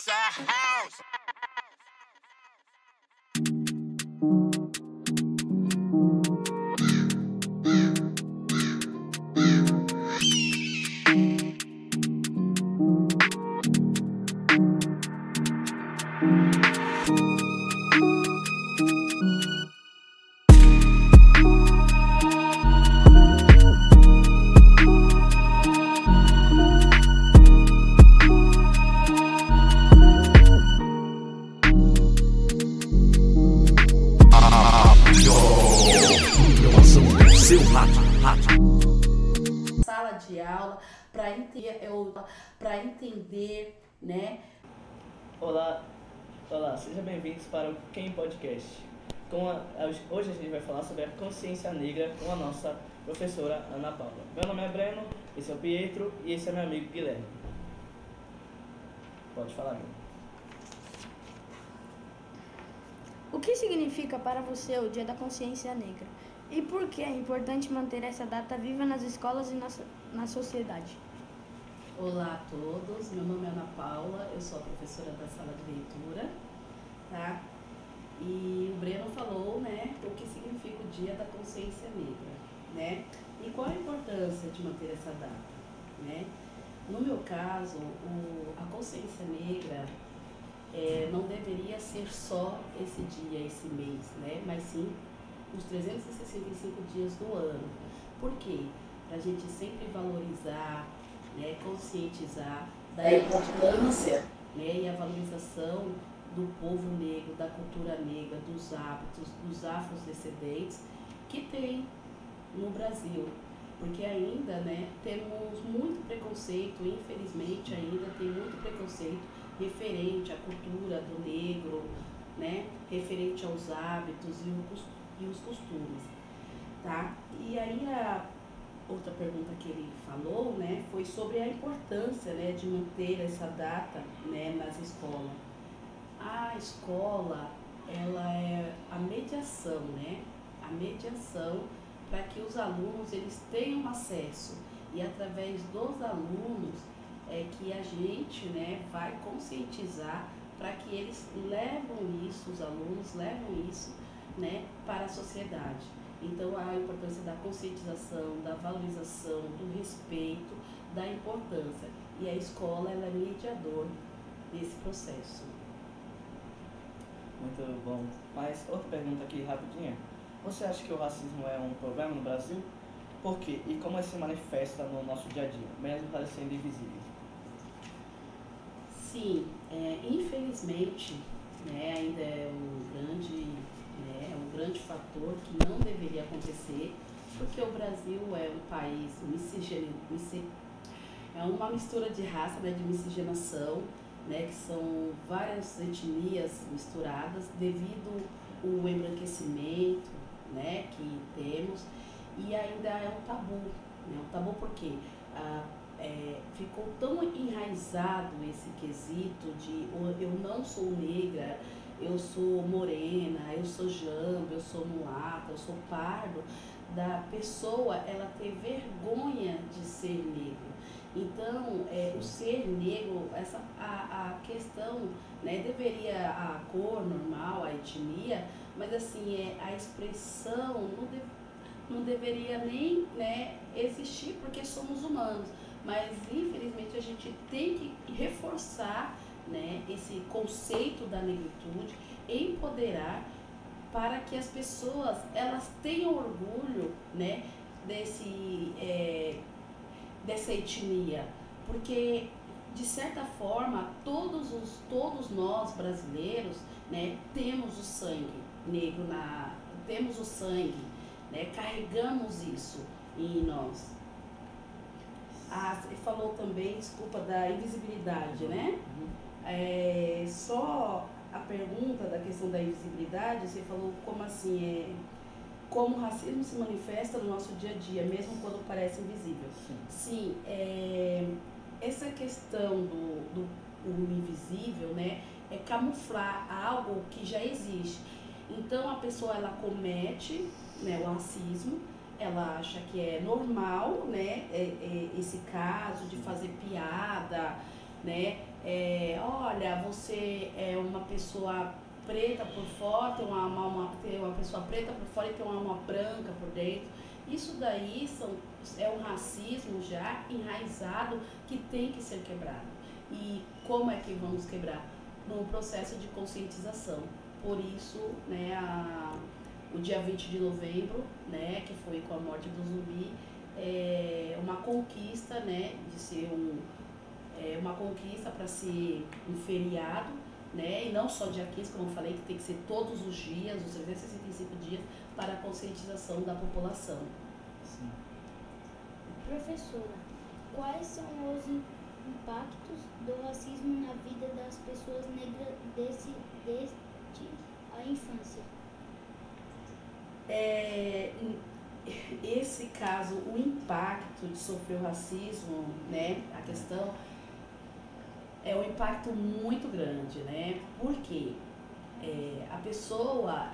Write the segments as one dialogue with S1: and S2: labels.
S1: Inside house.
S2: Sala de aula para entender, né?
S3: Olá, sejam bem-vindos para o Quem Podcast. Hoje a gente vai falar sobre a consciência negra com a nossa professora Ana Paula. Meu nome é Breno, esse é o Pietro e esse é meu amigo Guilherme. Pode falar, Guilherme.
S4: O que significa para você o Dia da Consciência Negra? E por que é importante manter essa data viva nas escolas e na sociedade?
S2: Olá a todos, meu nome é Ana Paula, eu sou a professora da sala de leitura, tá? E o Breno falou, né, o que significa o Dia da Consciência Negra, né? E qual a importância de manter essa data, né? No meu caso, a consciência negra não deveria ser só esse dia, esse mês, né? Mas sim os 365 dias do ano. Por quê? Para a gente sempre valorizar, né, conscientizar da importância, né, e a valorização do povo negro, da cultura negra, dos hábitos, dos afrodescendentes que tem no Brasil. Porque ainda, né, temos muito preconceito, infelizmente ainda tem muito preconceito referente à cultura do negro, né, referente aos hábitos e os costumes, tá? E aí a outra pergunta que ele falou, né, foi sobre a importância, né, de manter essa data, né, nas escolas. A escola, ela é a mediação, né, a mediação para que os alunos eles tenham acesso e através dos alunos é que a gente, né, vai conscientizar para que eles levam isso, os alunos levam isso, né, para a sociedade. Então, a importância da conscientização, da valorização, do respeito, da importância. E a escola ela é mediador desse processo.
S3: Muito bom. Mas outra pergunta aqui rapidinha. Você acha que o racismo é um problema no Brasil? Por quê? E como ele se manifesta no nosso dia a dia, mesmo parecendo invisível?
S2: Sim, infelizmente, né, ainda é um grande fator que não deveria acontecer, porque o Brasil é um país é uma mistura de raça, né, de miscigenação, né, que são várias etnias misturadas devido ao embranquecimento, né, que temos, e ainda é um tabu, né, um tabu porque ficou tão enraizado esse quesito de eu não sou negra, eu sou morena, eu sou jamba, eu sou mulata, eu sou pardo, da pessoa ela ter vergonha de ser negro. Então, o ser negro, a questão, né, deveria a cor normal, a etnia, mas assim, a expressão não deveria nem, né, existir porque somos humanos. Mas infelizmente a gente tem que reforçar, né, esse conceito da negritude, empoderar para que as pessoas elas tenham orgulho, né, dessa etnia, porque de certa forma todos nós brasileiros, né, temos o sangue negro temos o sangue, né, carregamos isso em nós. Você falou também, desculpa, da invisibilidade, né? Só a pergunta da questão da invisibilidade, você falou como assim, como o racismo se manifesta no nosso dia a dia, mesmo quando parece invisível. Sim, essa questão do invisível, né, é camuflar algo que já existe. Então a pessoa ela comete, né, o racismo, ela acha que é normal, né, esse caso de fazer piada, né, olha, você é uma pessoa preta por fora, tem uma pessoa preta por fora e tem uma alma branca por dentro. Isso daí é um racismo já enraizado que tem que ser quebrado. E como é que vamos quebrar? No processo de conscientização. Por isso, né, o dia 20 de novembro, né, que foi com a morte do Zumbi, é uma conquista, né, de ser uma conquista para ser um feriado, né, e não só dia 15, como eu falei, que tem que ser todos os dias, os 365 dias, para a conscientização da população.
S3: Sim.
S1: Professora, quais são os impactos do racismo na vida das pessoas negras desde a infância?
S2: Esse caso, o impacto de sofrer o racismo, né, a questão é um impacto muito grande, né? Porque a pessoa,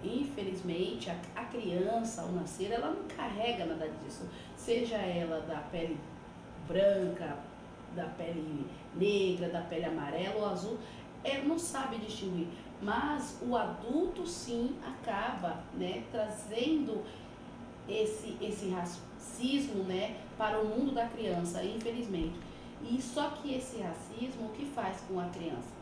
S2: infelizmente, a criança ao nascer, ela não carrega nada disso, seja ela da pele branca, da pele negra, da pele amarela ou azul, não sabe distinguir. Mas o adulto sim acaba, né, trazendo esse racismo, né, para o mundo da criança, infelizmente. E só que esse racismo, o que faz com a criança,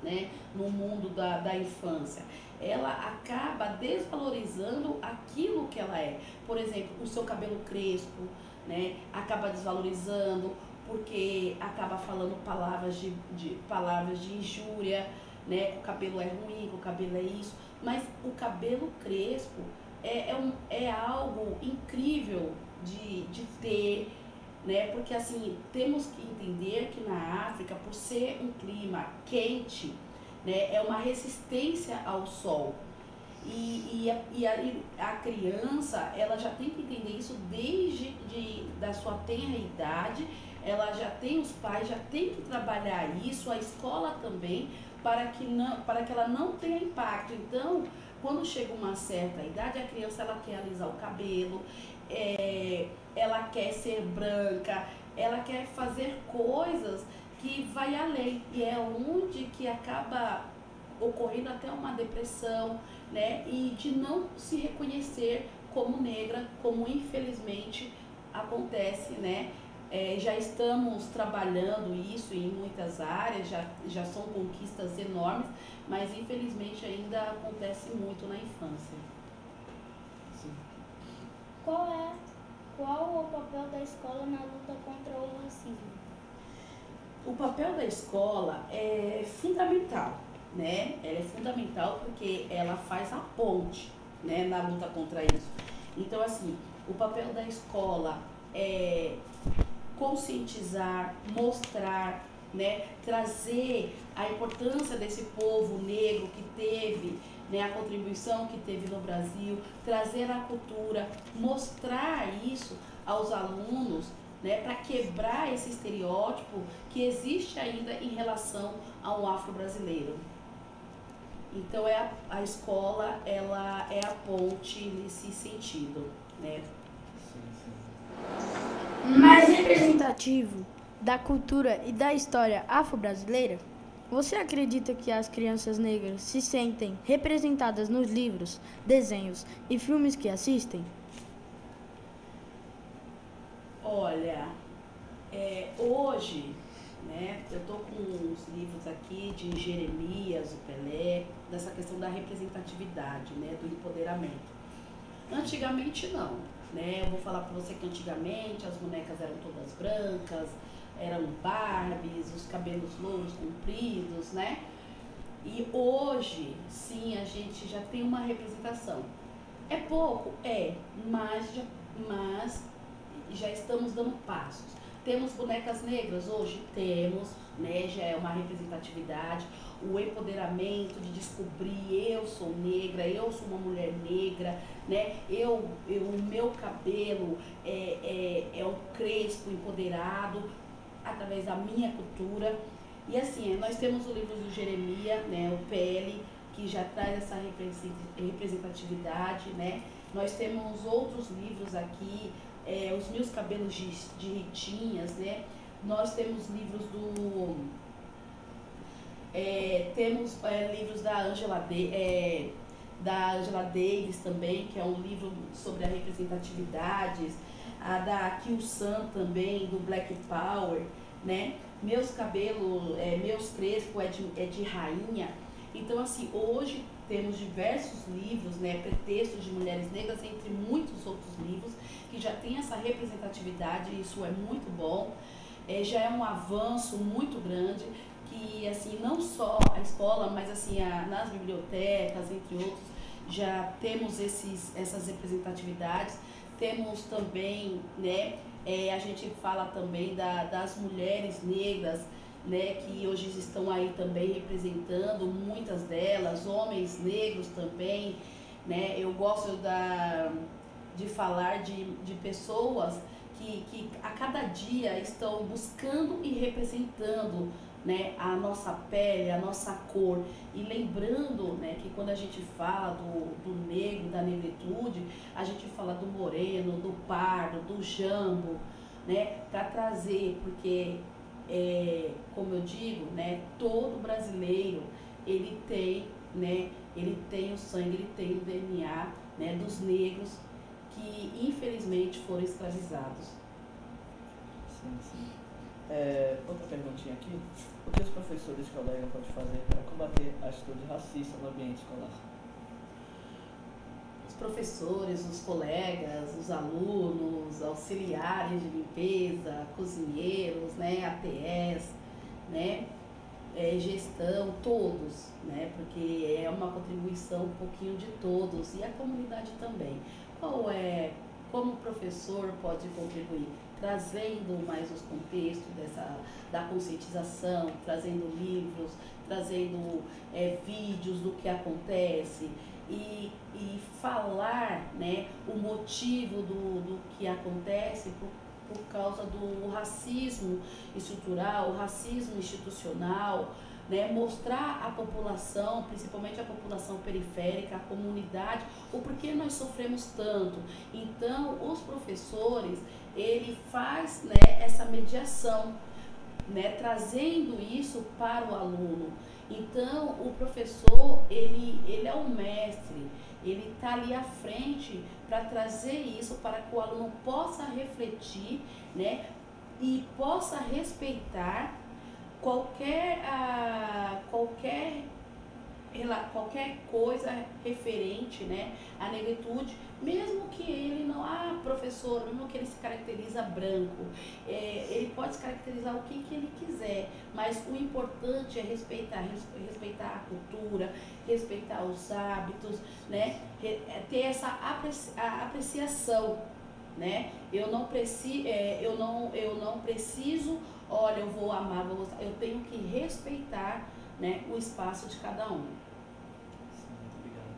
S2: né, no mundo da infância? Ela acaba desvalorizando aquilo que ela é. Por exemplo, o seu cabelo crespo, né, acaba desvalorizando porque acaba falando palavras de injúria, né, que o cabelo é ruim, que o cabelo é isso. Mas o cabelo crespo é algo incrível de ter, né? Porque assim, temos que entender que na África, por ser um clima quente, né, é uma resistência ao sol. E a criança, ela já tem que entender isso desde da sua tenra idade. Ela já tem, os pais já tem que trabalhar isso, a escola também, para que ela não tenha impacto. Então, quando chega uma certa idade, a criança ela quer alisar o cabelo, ela quer ser branca, ela quer fazer coisas que vai além. E é onde que acaba ocorrendo até uma depressão, né? E de não se reconhecer como negra, como infelizmente acontece, né? Já estamos trabalhando isso em muitas áreas, já são conquistas enormes, mas infelizmente ainda acontece muito na infância.
S3: Sim.
S1: Qual o papel da escola na luta contra o racismo?
S2: O papel da escola é fundamental, né? Ela é fundamental porque ela faz a ponte, né, na luta contra isso. Então, assim, o papel da escola é conscientizar, mostrar, né, trazer a importância desse povo negro que teve, né, a contribuição que teve no Brasil, trazer a cultura, mostrar isso aos alunos, né, para quebrar esse estereótipo que existe ainda em relação ao afro-brasileiro. Então a escola, ela é a ponte nesse sentido, né?
S4: Mais representativo da cultura e da história afro-brasileira, você acredita que as crianças negras se sentem representadas nos livros, desenhos e filmes que assistem?
S2: Olha, hoje, né, eu estou com uns livros aqui de Jeremias, o Pelé, dessa questão da representatividade, né, do empoderamento. Antigamente não, né, eu vou falar para você que antigamente as bonecas eram todas brancas, eram Barbies, os cabelos louros compridos, né? E hoje, sim, a gente já tem uma representação. É pouco? Mas já estamos dando passos. Temos bonecas negras hoje? Temos, né? Já é uma representatividade, o empoderamento de descobrir, eu sou negra, eu sou uma mulher negra, né? O meu cabelo é um crespo empoderado, através da minha cultura. E assim, nós temos o livro do Jeremias, né, o Pele, que já traz essa representatividade, né? Nós temos outros livros aqui, Os Meus Cabelos de Ritinhas, né? Nós temos livros temos livros da Angela Davis também, que é um livro sobre a representatividade, a da Kyo San também, do Black Power, né? Meus Cabelos, Meus Crespo é de Rainha. Então, assim, hoje temos diversos livros, né, pretextos de mulheres negras, entre muitos outros livros, que já tem essa representatividade, e isso é muito bom. Já é um avanço muito grande, que, assim, não só a escola, mas, assim, nas bibliotecas, entre outros, já temos essas representatividades. Temos também, né, a gente fala também das mulheres negras, né, que hoje estão aí também representando, muitas delas, homens negros também, né. Eu gosto de falar de pessoas que a cada dia estão buscando e representando, né, a nossa pele, a nossa cor, e lembrando, né, que quando a gente fala do negro, da negritude, a gente fala do moreno, do pardo, do jambo, né, para trazer, porque como eu digo, né, todo brasileiro ele tem, né, ele tem o sangue, ele tem o DNA, né, dos negros que infelizmente foram escravizados.
S3: Sim. Outra perguntinha aqui: o que os professores e colegas podem fazer para combater a atitude racista no ambiente escolar?
S2: Os professores, os colegas, os alunos, auxiliares de limpeza, cozinheiros, né, ATS, né, gestão, todos, né, porque é uma contribuição um pouquinho de todos, e a comunidade também. Como o professor pode contribuir? Trazendo mais os contextos da conscientização, trazendo livros, trazendo vídeos do que acontece, e falar, né, o motivo do que acontece por causa do racismo estrutural, o racismo institucional, né, mostrar à população, principalmente a população periférica, a comunidade, o porquê nós sofremos tanto. Então, os professores, ele faz, né, essa mediação, né, trazendo isso para o aluno. Então, o professor, ele é o mestre, ele está ali à frente para trazer isso, para que o aluno possa refletir, né, e possa respeitar qualquer coisa referente, né, à negritude, mesmo que ele não, professor, mesmo que ele se caracteriza branco, ele pode se caracterizar o que ele quiser, mas o importante é respeitar a cultura, respeitar os hábitos, né, ter essa apreciação, né. Eu não preciso, olha, eu vou amar, vou gostar, eu tenho que respeitar, né, o espaço de cada um.
S3: Muito obrigado.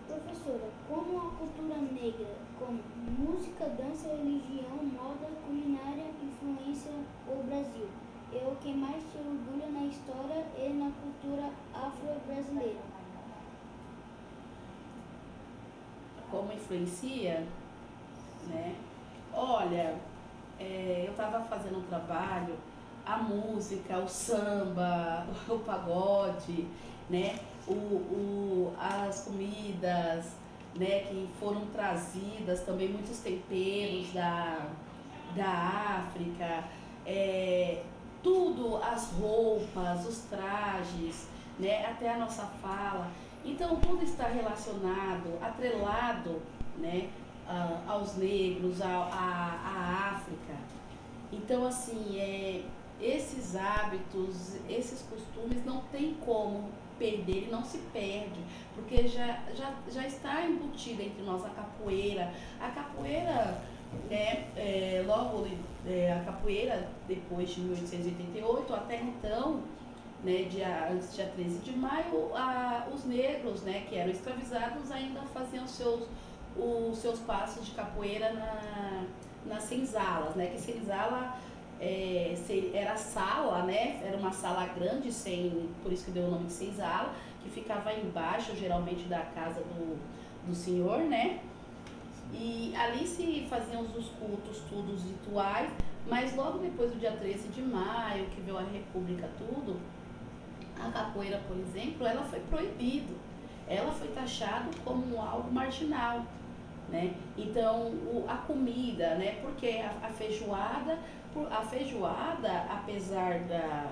S1: Professora, como a cultura negra, como música, dança, religião, moda, culinária, influencia o Brasil? É o que mais te orgulha na história e na cultura afro-brasileira?
S2: Como influencia, né? Olha, eu estava fazendo um trabalho, a música, o samba, o pagode, né? As comidas, né, que foram trazidas, também muitos temperos da África, tudo, as roupas, os trajes, né, até a nossa fala. Então, tudo está relacionado, atrelado, né, aos negros, à África. Então, assim, esses hábitos, esses costumes não tem como perder, ele não se perde, porque já está embutida entre nós a capoeira. A capoeira, né, a capoeira, depois de 1888, até então, né, antes do dia 13 de maio, os negros, né, que eram escravizados, ainda faziam os seus passos de capoeira nas senzalas, né, que senzala era sala, né, era uma sala grande, por isso que deu o nome de senzala, que ficava embaixo, geralmente, da casa do senhor, né, E ali se faziam os cultos, tudo, os rituais, mas logo depois do dia 13 de maio, que veio a República, tudo, a capoeira, por exemplo, ela foi proibida. Ela foi taxada como algo marginal, né? Então, a comida, né? Porque a feijoada, apesar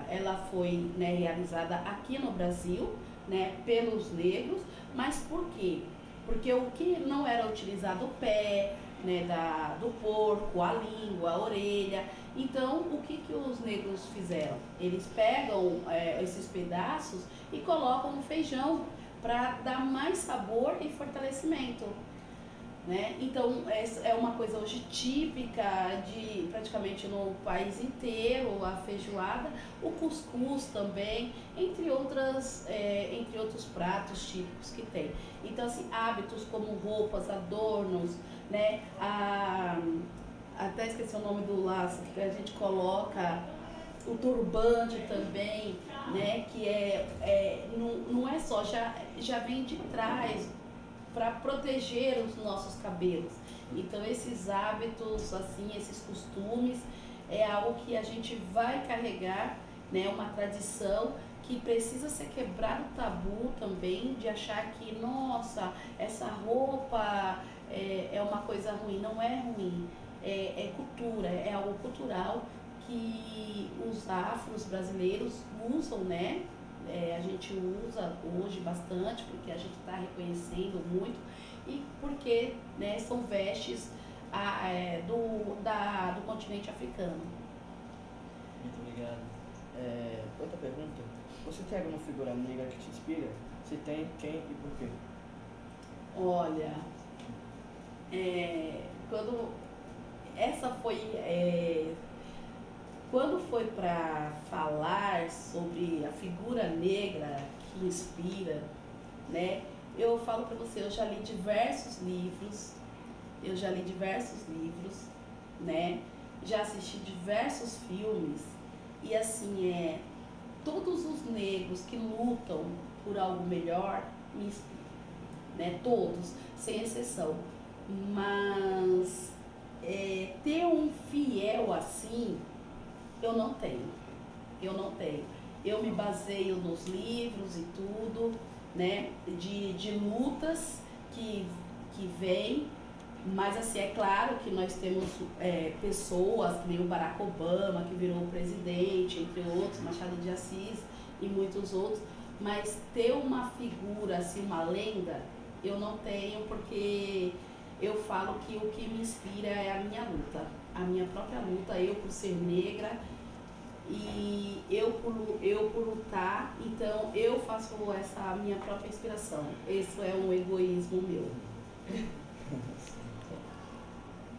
S2: ela foi, né, realizada aqui no Brasil, né, pelos negros, mas por quê? Porque o que não era utilizado o pé, né, do porco, a língua, a orelha. Então, o que os negros fizeram? Eles pegam esses pedaços e colocam no feijão para dar mais sabor e fortalecimento, né? Então, essa é uma coisa hoje típica de praticamente no país inteiro, a feijoada, o cuscuz também, entre outros pratos típicos que tem. Então, assim, hábitos como roupas, adornos, né? Até esqueci o nome do laço que a gente coloca, o turbante também, né? Que não é só, já vem de trás, para proteger os nossos cabelos. Então, esses hábitos, assim, esses costumes, é algo que a gente vai carregar, né, uma tradição que precisa ser quebrado o tabu também, de achar que, nossa, essa roupa é uma coisa ruim. Não é ruim, é cultura, é algo cultural que os afros brasileiros usam, né? A gente usa hoje bastante, porque a gente está reconhecendo muito e porque, né, são vestes do continente africano.
S3: Muito obrigado. Outra pergunta. Você tem alguma figura negra que te inspira? Se tem, quem e por quê?
S2: Olha, quando foi para falar sobre a figura negra que inspira, né? Eu falo para você, eu já li diversos livros, né? Já assisti diversos filmes e assim, todos os negros que lutam por algo melhor me inspiram, né? Todos, sem exceção. Mas ter um fiel assim, eu não tenho. Eu me baseio nos livros e tudo, né, de lutas que vêm, mas assim, é claro que nós temos pessoas, que nem o Barack Obama, que virou presidente, entre outros, Machado de Assis e muitos outros, mas ter uma figura, assim, uma lenda, eu não tenho, porque eu falo que o que me inspira é a minha luta, a minha própria luta, eu por ser negra e eu por lutar, então eu faço essa minha própria inspiração. Esse é um egoísmo meu.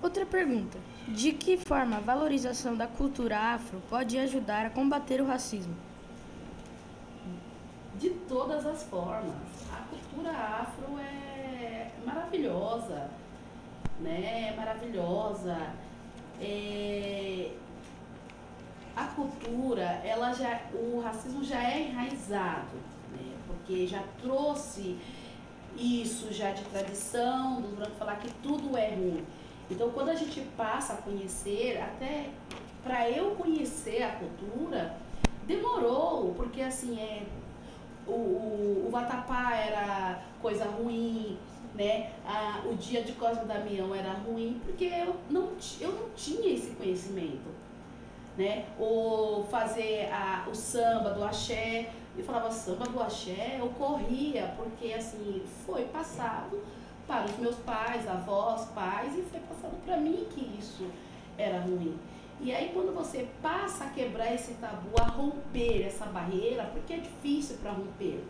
S4: Outra pergunta. De que forma a valorização da cultura afro pode ajudar a combater o racismo?
S2: De todas as formas. A cultura afro é maravilhosa, né? É maravilhosa. A cultura, o racismo já é enraizado, né? Porque já trouxe isso já de tradição, dos brancos falar que tudo é ruim. Então, quando a gente passa a conhecer, até para eu conhecer a cultura, demorou, porque assim, o vatapá era coisa ruim, né? O dia de Cosme Damião era ruim, porque eu não tinha esse conhecimento, né? Ou fazer o samba do axé, eu falava samba do axé, eu corria, porque assim, foi passado para os meus pais, avós, pais, e foi passando para mim que isso era ruim. E aí quando você passa a quebrar esse tabu, a romper essa barreira, porque é difícil para romper,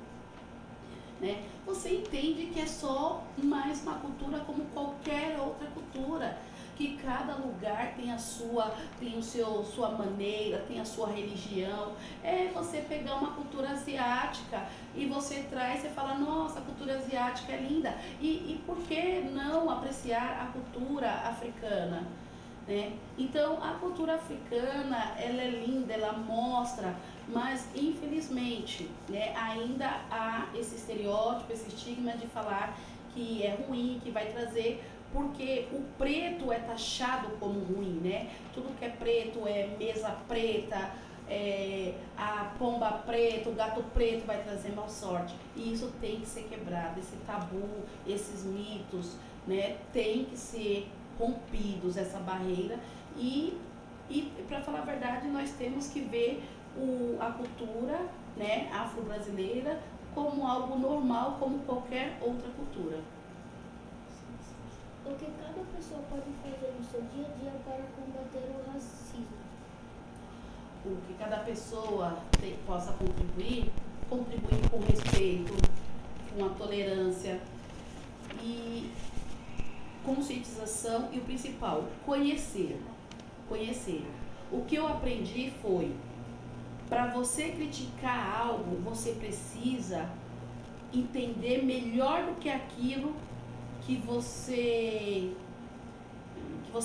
S2: né? Você entende que é só mais uma cultura como qualquer outra cultura, que cada lugar tem sua maneira, tem a sua religião. É você pegar uma cultura asiática e você traz, você fala, nossa, a cultura asiática é linda. E por que não apreciar a cultura africana? Né? Então, a cultura africana, ela é linda, ela mostra, mas infelizmente, né, ainda há esse estereótipo, esse estigma de falar que é ruim, que vai trazer porque o preto é taxado como ruim, né? Tudo que é preto é mesa preta, a pomba preta, o gato preto vai trazer mal sorte. E isso tem que ser quebrado, esse tabu, esses mitos, né? Tem que ser rompidos, essa barreira. E para falar a verdade, nós temos que ver a cultura, né, afro-brasileira como algo normal, como qualquer outra cultura.
S1: O que cada pessoa pode fazer no seu dia a dia para combater o racismo?
S2: O que cada pessoa possa contribuir com respeito, com a tolerância e conscientização e o principal, conhecer. O que eu aprendi foi, para você criticar algo, você precisa entender melhor do que aquilo que você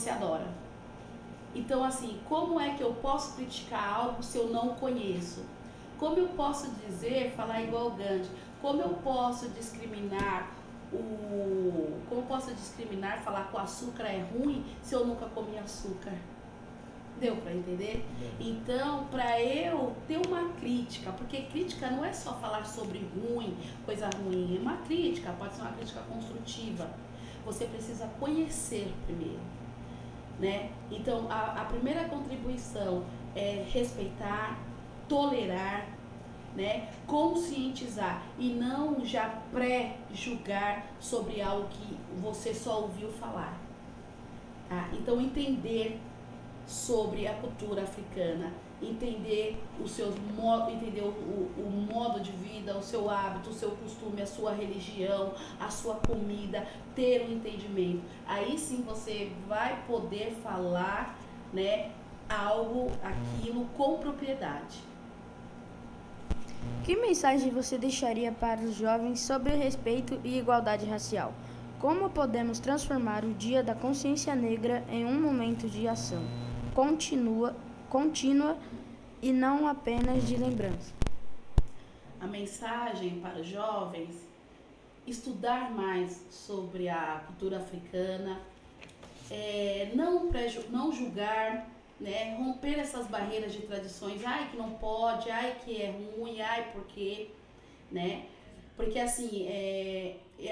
S2: adora. Então, assim, como é que eu posso criticar algo se eu não conheço? Como eu posso falar igual o Gandhi, como eu posso discriminar, falar que o açúcar é ruim se eu nunca comi açúcar? Deu para entender? Então, para eu ter uma crítica, porque crítica não é só falar sobre ruim, coisa ruim, é uma crítica, pode ser uma crítica construtiva. Você precisa conhecer primeiro, né? Então, a primeira contribuição é respeitar, tolerar, né? Conscientizar e não já pré-julgar sobre algo que você só ouviu falar. Tá? Então, entender sobre a cultura africana, entender entender o modo de vida, o seu hábito, o seu costume, a sua religião, a sua comida, ter um entendimento. Aí sim você vai poder falar, né, aquilo com propriedade.
S4: Que mensagem você deixaria para os jovens sobre respeito e igualdade racial? Como podemos transformar o Dia da Consciência Negra em um momento de ação contínua e não apenas de lembrança?
S2: A mensagem para os jovens: estudar mais sobre a cultura africana, não julgar, né, romper essas barreiras de tradições, ai que não pode, ai que é ruim, ai porque, né? Porque assim,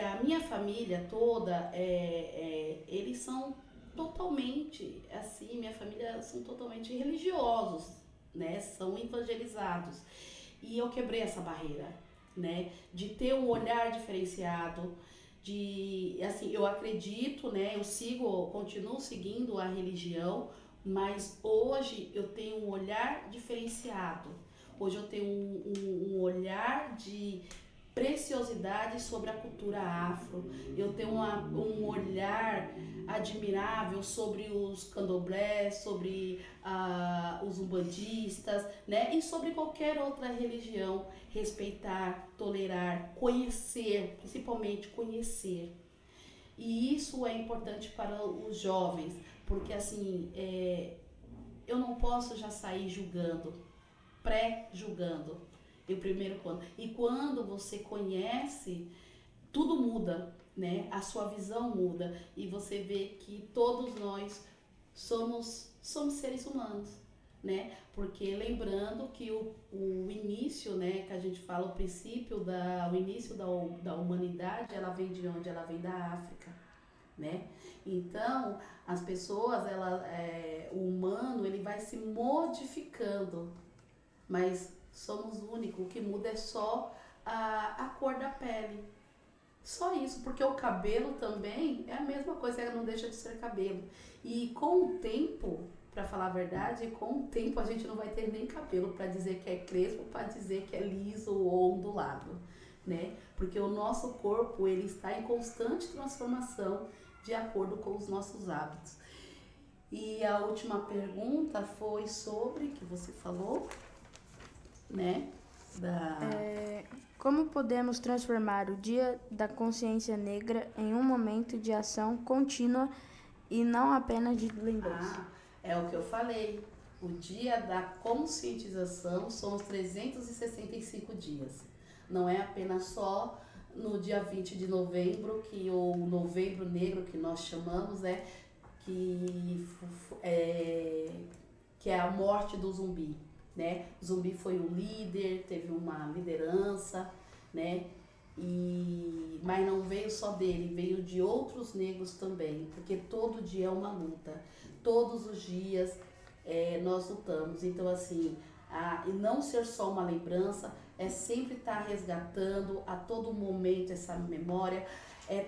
S2: a minha família toda, eles são totalmente, assim, minha família são totalmente religiosos, né? São evangelizados. E eu quebrei essa barreira, né? De ter um olhar diferenciado, assim, eu acredito, né? Continuo seguindo a religião, mas hoje eu tenho um olhar diferenciado. Hoje eu tenho um olhar de preciosidade sobre a cultura afro. Eu tenho um olhar admirável sobre os candomblés, sobre os umbandistas, né? E sobre qualquer outra religião. Respeitar, tolerar, conhecer, principalmente conhecer. E isso é importante para os jovens, porque assim, eu não posso já sair julgando, pré-julgando. E quando você conhece, tudo muda, né? A sua visão muda e você vê que todos nós somos seres humanos, né? Porque lembrando que o início, né, que a gente fala, o início da humanidade, ela vem de onde? Ela vem da África, né? Então, as pessoas, o humano, ele vai se modificando, mas somos únicos, o que muda é só a cor da pele. Só isso, porque o cabelo também é a mesma coisa, não deixa de ser cabelo. E com o tempo, para falar a verdade, com o tempo a gente não vai ter nem cabelo para dizer que é crespo, para dizer que é liso ou ondulado, né? Porque o nosso corpo, ele está em constante transformação de acordo com os nossos hábitos. E a última pergunta foi sobre, que você falou, né?
S4: Como podemos transformar o Dia da Consciência Negra em um momento de ação contínua e não apenas de lembrança?
S2: É o que eu falei. O Dia da Conscientização são os 365 dias. Não é apenas só no dia 20 de novembro, que o Novembro Negro, que nós chamamos, né? Que é a morte do Zumbi, né? O Zumbi foi o líder, teve uma liderança, né? Mas não veio só dele, veio de outros negros também, porque todo dia é uma luta, todos os dias nós lutamos. Então, assim, e não ser só uma lembrança, é sempre estar resgatando a todo momento essa memória,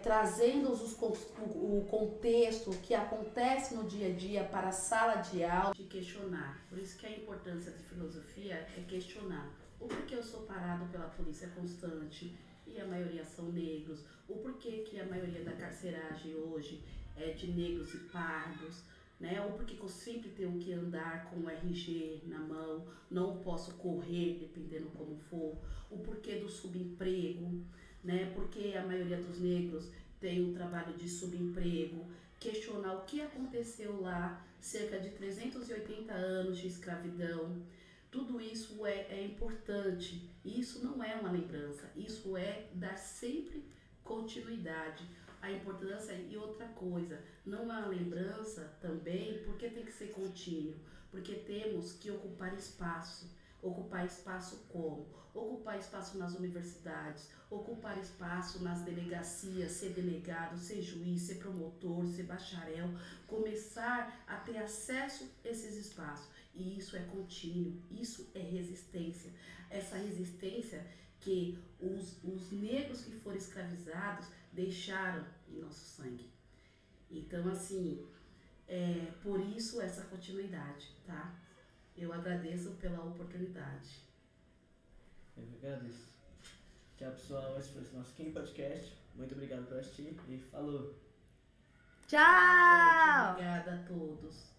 S2: trazendo o contexto que acontece no dia a dia para a sala de aula. De questionar, por isso que a importância de filosofia é questionar. O porquê eu sou parado pela polícia constante e a maioria são negros, o porquê que a maioria da carceragem hoje é de negros e pardos, né? Ou porque eu sempre tenho que andar com o RG na mão, não posso correr dependendo como for, o porquê do subemprego, né? Porque a maioria dos negros tem um trabalho de subemprego, questionar o que aconteceu lá, cerca de 380 anos de escravidão. Tudo isso é importante, isso não é uma lembrança, isso é dar sempre continuidade. A importância e outra coisa, não é uma lembrança também porque tem que ser contínuo, porque temos que ocupar espaço. Ocupar espaço como? Ocupar espaço nas universidades, ocupar espaço nas delegacias, ser delegado, ser juiz, ser promotor, ser bacharel, começar a ter acesso a esses espaços. E isso é contínuo, isso é resistência. Essa resistência que os negros que foram escravizados deixaram em nosso sangue. Então, assim, por isso essa continuidade, tá? Eu agradeço pela oportunidade.
S3: Eu que agradeço. Tchau, pessoal. Esse foi o nosso Quem Podcast. Muito obrigado por assistir e falou!
S4: Tchau!
S2: Obrigada a todos.